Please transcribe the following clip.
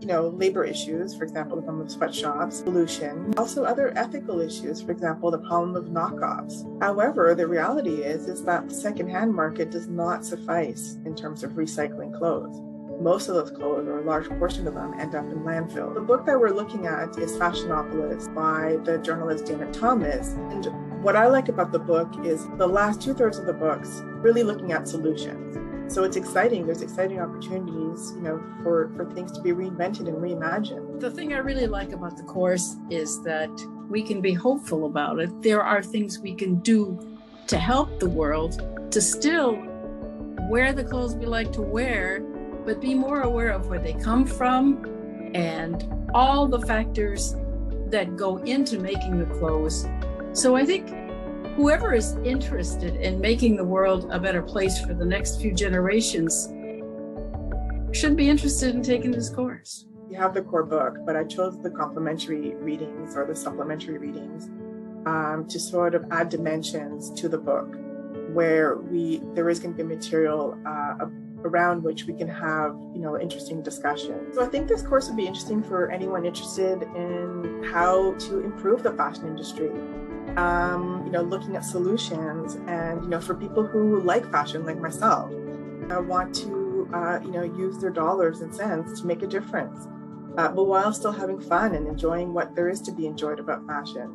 labor issues, for example, the problem of sweatshops, pollution, also other ethical issues, for example, the problem of knockoffs. However, the reality is that the secondhand market does not suffice in terms of recycling clothes. Most of those clothes, or a large portion of them, end up in landfill. The book that we're looking at is Fashionopolis by the journalist Dana Thomas. And what I like about the book is the last 2/3 of the book's really looking at solutions. So it's exciting. There's exciting opportunities, for things to be reinvented and reimagined. The thing I really like about the course is that we can be hopeful about it. There are things we can do to help the world to still wear the clothes we like to wear, but be more aware of where they come from and all the factors that go into making the clothes. So I think whoever is interested in making the world a better place for the next few generations should be interested in taking this course. You have the core book, but I chose the complementary readings or the supplementary readings to sort of add dimensions to the book, where there is going to be material around which we can have, interesting discussions. So I think this course would be interesting for anyone interested in how to improve the fashion industry. Looking at solutions, and for people who like fashion, like myself, want to use their dollars and cents to make a difference, but while still having fun and enjoying what there is to be enjoyed about fashion.